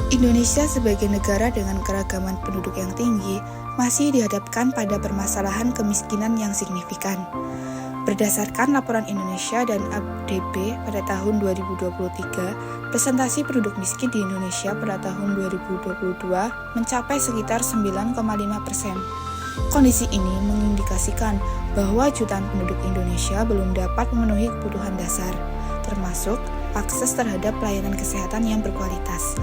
Indonesia sebagai negara dengan keragaman penduduk yang tinggi masih dihadapkan pada permasalahan kemiskinan yang signifikan. Berdasarkan laporan Indonesia dan ADB pada tahun 2023, presentasi penduduk miskin di Indonesia pada tahun 2022 mencapai sekitar 9,5%. Kondisi ini mengindikasikan bahwa jutaan penduduk Indonesia belum dapat memenuhi kebutuhan dasar, termasuk akses terhadap pelayanan kesehatan yang berkualitas.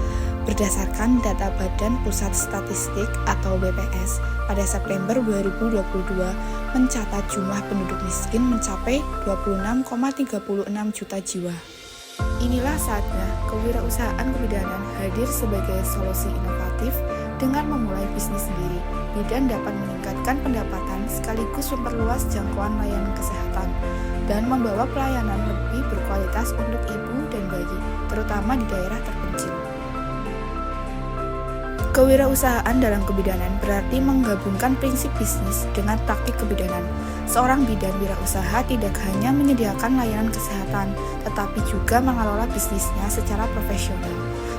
Berdasarkan data Badan Pusat Statistik atau BPS, pada September 2022 mencatat jumlah penduduk miskin mencapai 26,36 juta jiwa. Inilah saatnya kewirausahaan kebidanan hadir sebagai solusi inovatif dengan memulai bisnis sendiri. Bidan dapat meningkatkan pendapatan sekaligus memperluas jangkauan layanan kesehatan dan membawa pelayanan lebih berkualitas untuk ibu dan bayi, terutama di daerah terpencil. Kewirausahaan dalam kebidanan berarti menggabungkan prinsip bisnis dengan praktik kebidanan. Seorang bidan wirausaha tidak hanya menyediakan layanan kesehatan, tetapi juga mengelola bisnisnya secara profesional.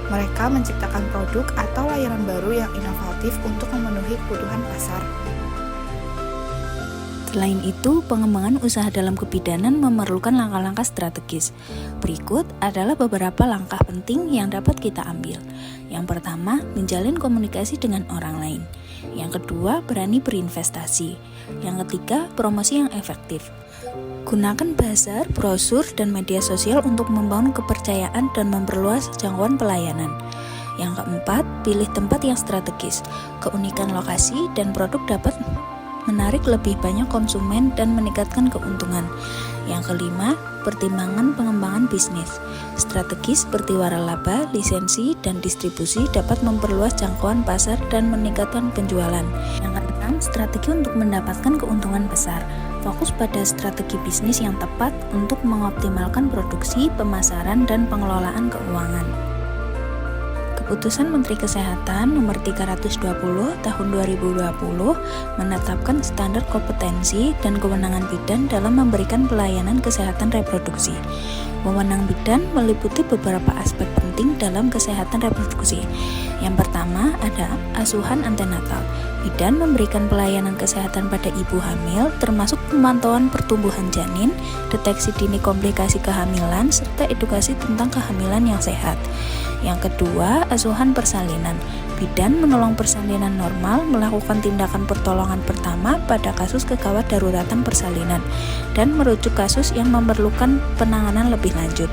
Mereka menciptakan produk atau layanan baru yang inovatif untuk memenuhi kebutuhan pasar. Selain itu, pengembangan usaha dalam kebidanan memerlukan langkah-langkah strategis. Berikut adalah beberapa langkah penting yang dapat kita ambil. Yang pertama, menjalin komunikasi dengan orang lain. Yang kedua, berani berinvestasi. Yang ketiga, promosi yang efektif. Gunakan bazar, brosur, dan media sosial untuk membangun kepercayaan dan memperluas jangkauan pelayanan. Yang keempat, pilih tempat yang strategis. Keunikan lokasi dan produk dapat menarik lebih banyak konsumen dan meningkatkan keuntungan. Yang kelima, pertimbangan pengembangan bisnis. Strategi seperti waralaba, lisensi, dan distribusi dapat memperluas jangkauan pasar dan meningkatkan penjualan. Yang keenam, strategi untuk mendapatkan keuntungan besar. Fokus pada strategi bisnis yang tepat untuk mengoptimalkan produksi, pemasaran, dan pengelolaan keuangan. Keputusan Menteri Kesehatan Nomor 320 Tahun 2020 menetapkan standar kompetensi dan kewenangan bidan dalam memberikan pelayanan kesehatan reproduksi. Wewenang bidan meliputi beberapa aspek penting dalam kesehatan reproduksi. Yang pertama ada asuhan antenatal. Bidan memberikan pelayanan kesehatan pada ibu hamil, termasuk pemantauan pertumbuhan janin, deteksi dini komplikasi kehamilan, serta edukasi tentang kehamilan yang sehat. Yang kedua, asuhan persalinan. Bidan menolong persalinan normal, melakukan tindakan pertolongan pertama pada kasus kegawat daruratan persalinan, dan merujuk kasus yang memerlukan penanganan lebih lanjut.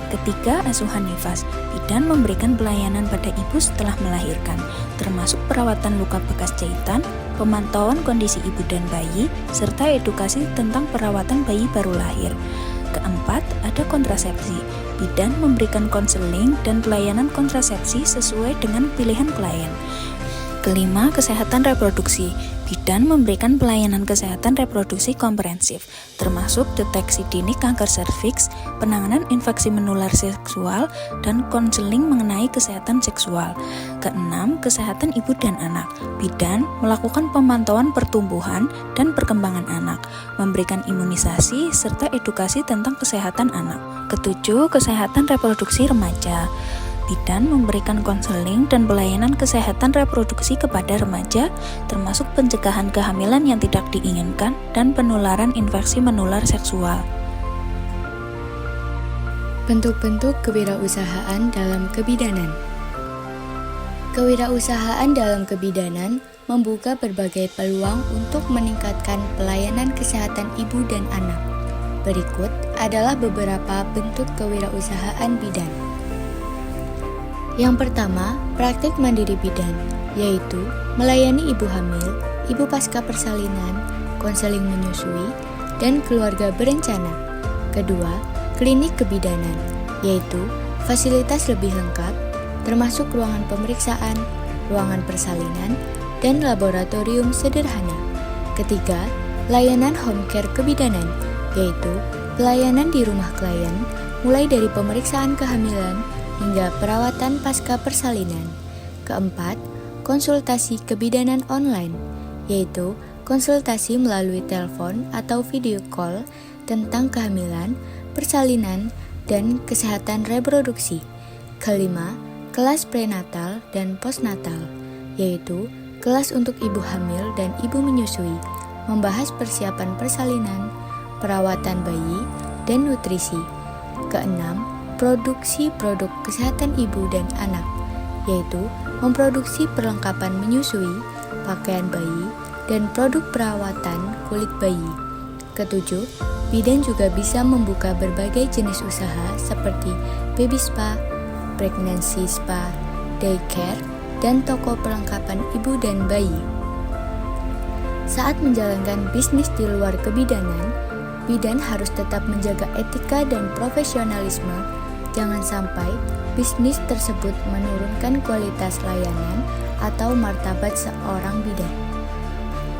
Ketiga, asuhan nifas. Bidan memberikan pelayanan pada ibu setelah melahirkan, termasuk perawatan luka bekas jahitan, pemantauan kondisi ibu dan bayi, serta edukasi tentang perawatan bayi baru lahir. Keempat, ada kontrasepsi. Bidan memberikan konseling dan pelayanan kontrasepsi sesuai dengan pilihan klien. Kelima, kesehatan reproduksi. Bidan memberikan pelayanan kesehatan reproduksi komprehensif, termasuk deteksi dini kanker serviks, penanganan infeksi menular seksual, dan konseling mengenai kesehatan seksual. Keenam, kesehatan ibu dan anak. Bidan melakukan pemantauan pertumbuhan dan perkembangan anak, memberikan imunisasi, serta edukasi tentang kesehatan anak. Ketujuh, kesehatan reproduksi remaja. Bidan memberikan konseling dan pelayanan kesehatan reproduksi kepada remaja, termasuk pencegahan kehamilan yang tidak diinginkan dan penularan infeksi menular seksual. Bentuk-bentuk kewirausahaan dalam kebidanan. Kewirausahaan dalam kebidanan membuka berbagai peluang untuk meningkatkan pelayanan kesehatan ibu dan anak. Berikut adalah beberapa bentuk kewirausahaan bidan. Yang pertama, praktik mandiri bidan, yaitu melayani ibu hamil, ibu pasca persalinan, konseling menyusui, dan keluarga berencana. Kedua, klinik kebidanan, yaitu fasilitas lebih lengkap, termasuk ruangan pemeriksaan, ruangan persalinan, dan laboratorium sederhana. Ketiga, layanan home care kebidanan, yaitu pelayanan di rumah klien, mulai dari pemeriksaan kehamilan, hingga perawatan pasca persalinan. Keempat, konsultasi kebidanan online, yaitu konsultasi melalui telepon atau video call tentang kehamilan, persalinan, dan kesehatan reproduksi. Kelima, kelas prenatal dan postnatal, yaitu kelas untuk ibu hamil dan ibu menyusui, membahas persiapan persalinan, perawatan bayi, dan nutrisi. Keenam, produksi produk kesehatan ibu dan anak, yaitu memproduksi perlengkapan menyusui, pakaian bayi, dan produk perawatan kulit bayi. Ketujuh, bidan juga bisa membuka berbagai jenis usaha seperti baby spa, pregnancy spa, daycare, dan toko perlengkapan ibu dan bayi. Saat menjalankan bisnis di luar kebidanan, bidan harus tetap menjaga etika dan profesionalisme. Jangan sampai bisnis tersebut menurunkan kualitas layanan atau martabat seorang bidan.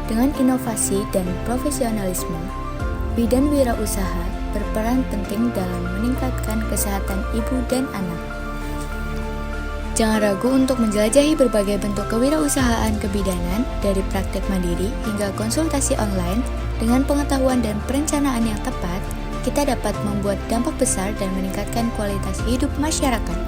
Dengan inovasi dan profesionalisme, bidan wirausaha berperan penting dalam meningkatkan kesehatan ibu dan anak. Jangan ragu untuk menjelajahi berbagai bentuk kewirausahaan kebidanan dari praktek mandiri hingga konsultasi online. Dengan pengetahuan dan perencanaan yang tepat, kita dapat membuat dampak besar dan meningkatkan kualitas hidup masyarakat.